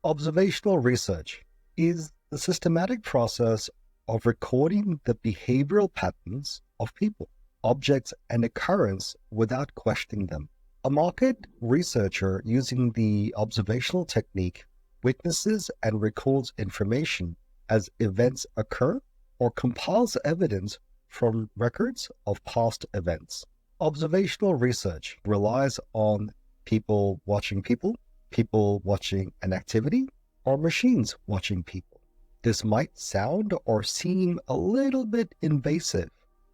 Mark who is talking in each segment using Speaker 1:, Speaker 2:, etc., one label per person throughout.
Speaker 1: Observational research is the systematic process of recording the behavioral patterns of people, objects, and occurrence without questioning them. A market researcher using the observational technique witnesses and records information as events occur or compiles evidence from records of past events. Observational research relies on people watching an activity, or machines watching people. This might sound or seem a little bit invasive,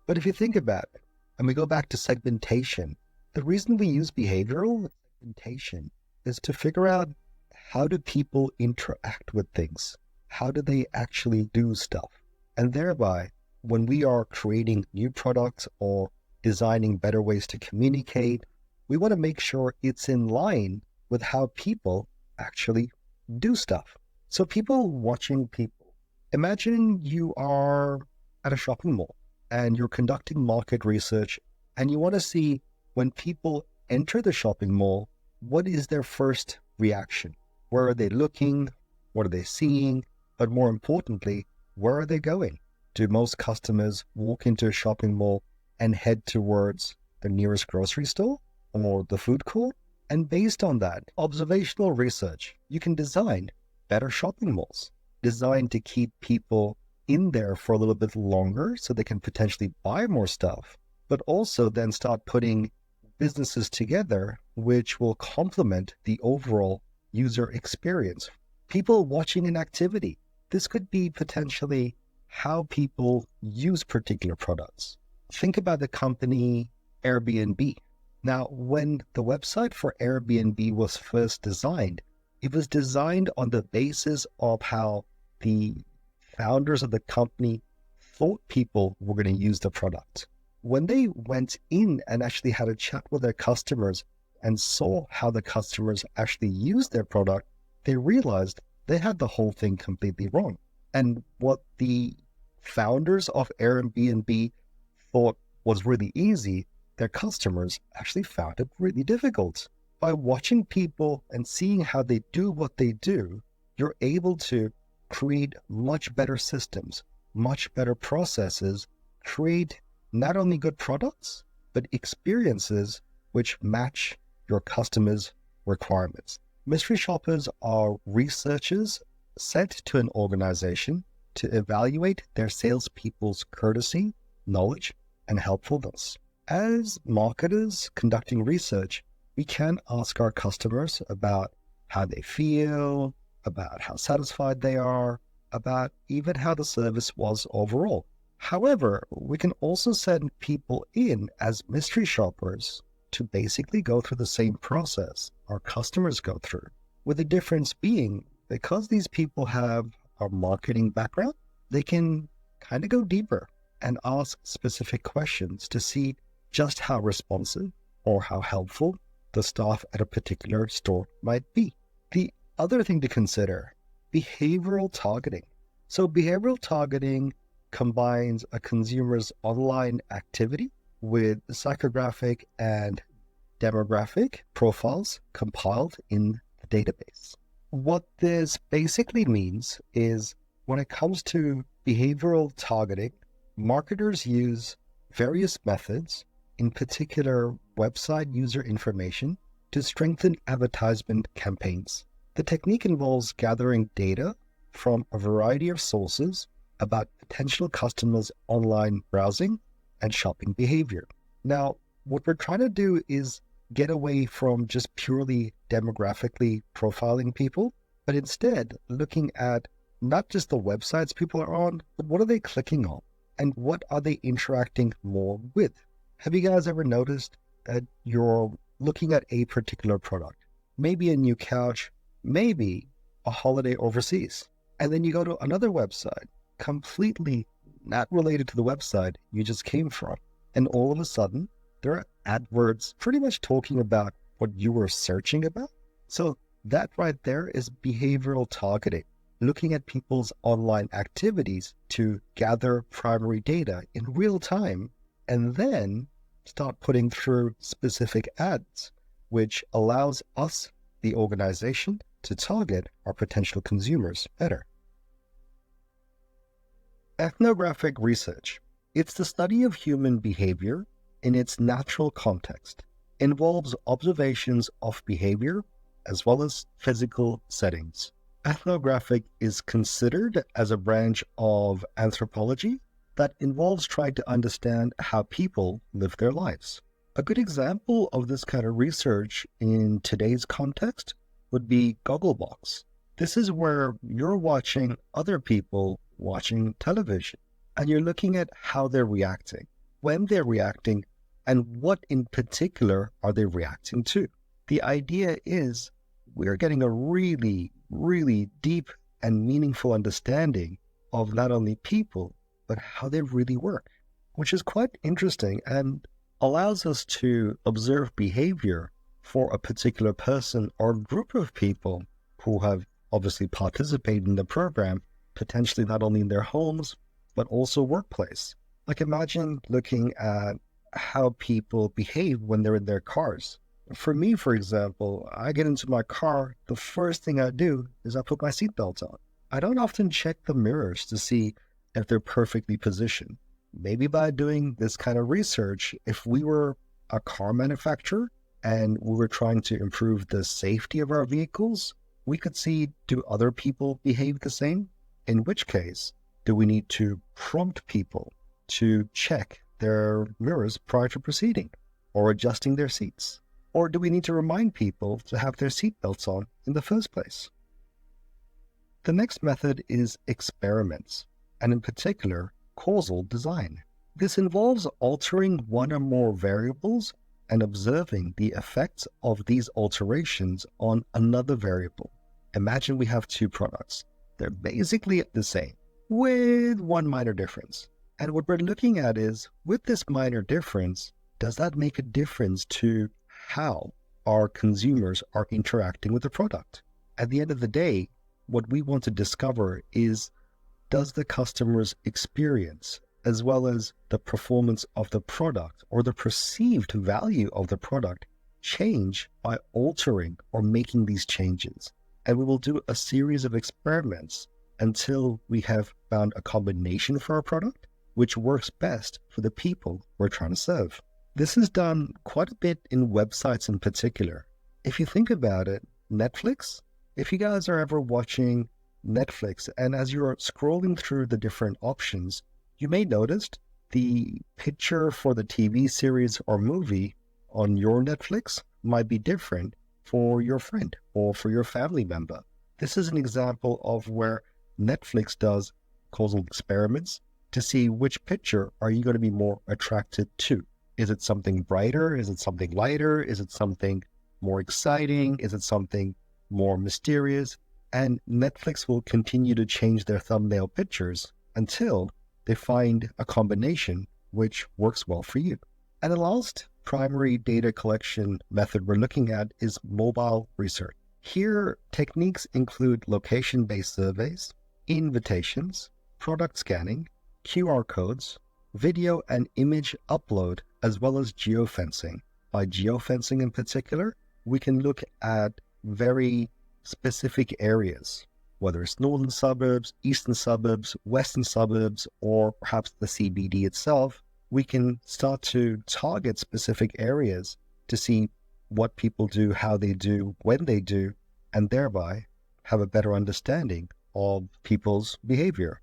Speaker 1: but if you think about it, and we go back to segmentation, the reason we use behavioral segmentation is to figure out how do people interact with things? How do they actually do stuff? And thereby, when we are creating new products or designing better ways to communicate, we want to make sure it's in line with how people actually do stuff. So people watching people. Imagine you are at a shopping mall and you're conducting market research and you want to see when people enter the shopping mall, what is their first reaction? Where are they looking? What are they seeing? But more importantly, where are they going? Do most customers walk into a shopping mall and head towards the nearest grocery store or the food court? And based on that observational research, you can design better shopping malls, designed to keep people in there for a little bit longer so they can potentially buy more stuff, but also then start putting businesses together which will complement the overall user experience. People watching an activity. This could be potentially how people use particular products. Think about the company Airbnb. Now, when the website for Airbnb was first designed, it was designed on the basis of how the founders of the company thought people were going to use the product. When they went in and actually had a chat with their customers and saw how the customers actually used their product, they realized they had the whole thing completely wrong. And what the founders of Airbnb thought was really easy, their customers actually found it really difficult. By watching people and seeing how they do what they do, you're able to create much better systems, much better processes, create not only good products, but experiences which match your customers' requirements. Mystery shoppers are researchers sent to an organization to evaluate their salespeople's courtesy, knowledge, and helpfulness. As marketers conducting research, we can ask our customers about how they feel, about how satisfied they are, about even how the service was overall. However, we can also send people in as mystery shoppers to basically go through the same process our customers go through, with the difference being because these people have a marketing background, they can kind of go deeper and ask specific questions to see just how responsive or how helpful the staff at a particular store might be. The other thing to consider, behavioral targeting. So behavioral targeting combines a consumer's online activity with psychographic and demographic profiles compiled in the database. What this basically means is when it comes to behavioral targeting, marketers use various methods, in particular website user information, to strengthen advertisement campaigns. The technique involves gathering data from a variety of sources about potential customers' online browsing and shopping behavior. Now, what we're trying to do is get away from just purely demographically profiling people, but instead looking at not just the websites people are on, but what are they clicking on and what are they interacting more with? Have you guys ever noticed that you're looking at a particular product, maybe a new couch, maybe a holiday overseas, and then you go to another website completely not related to the website you just came from, and all of a sudden there are AdWords pretty much talking about what you were searching about? So that right there is behavioral targeting, looking at people's online activities to gather primary data in real time and then start putting through specific ads, which allows us, the organization, to target our potential consumers better. Ethnographic research. It's the study of human behavior in its natural context. Involves observations of behavior as well as physical settings. Ethnographic is considered as a branch of anthropology that involves trying to understand how people live their lives. A good example of this kind of research in today's context would be Gogglebox. This is where you're watching other people watching television, and you're looking at how they're reacting, when they're reacting, and what in particular are they reacting to. The idea is we're getting a really, really deep and meaningful understanding of not only people, but how they really work, which is quite interesting and allows us to observe behavior for a particular person or group of people who have obviously participated in the program, potentially not only in their homes, but also workplace. Like imagine looking at how people behave when they're in their cars. For me, for example, I get into my car, the first thing I do is I put my seatbelt on. I don't often check the mirrors to see if they're perfectly positioned. Maybe by doing this kind of research, if we were a car manufacturer and we were trying to improve the safety of our vehicles, we could see, do other people behave the same? In which case, do we need to prompt people to check their mirrors prior to proceeding or adjusting their seats? Or do we need to remind people to have their seatbelts on in the first place? The next method is experiments, and in particular, causal design. This involves altering one or more variables and observing the effects of these alterations on another variable. Imagine we have two products. They're basically the same, with one minor difference. And what we're looking at is, with this minor difference, does that make a difference to how our consumers are interacting with the product? At the end of the day, what we want to discover is, does the customer's experience, as well as the performance of the product or the perceived value of the product, change by altering or making these changes? And we will do a series of experiments until we have found a combination for our product which works best for the people we're trying to serve. This is done quite a bit in websites in particular. If you think about it, Netflix, if you guys are ever watching Netflix and as you're scrolling through the different options, you may notice the picture for the TV series or movie on your Netflix might be different for your friend or for your family member. This is an example of where Netflix does causal experiments to see which picture are you going to be more attracted to. Is it something brighter? Is it something lighter? Is it something more exciting? Is it something more mysterious? And Netflix will continue to change their thumbnail pictures until they find a combination which works well for you. And the last primary data collection method we're looking at is mobile research. Here, techniques include location-based surveys, invitations, product scanning, QR codes, video and image upload, as well as geofencing. By geofencing in particular, we can look at very specific areas, whether it's northern suburbs, eastern suburbs, western suburbs, or perhaps the CBD itself. We can start to target specific areas to see what people do, how they do, when they do, and thereby have a better understanding of people's behavior.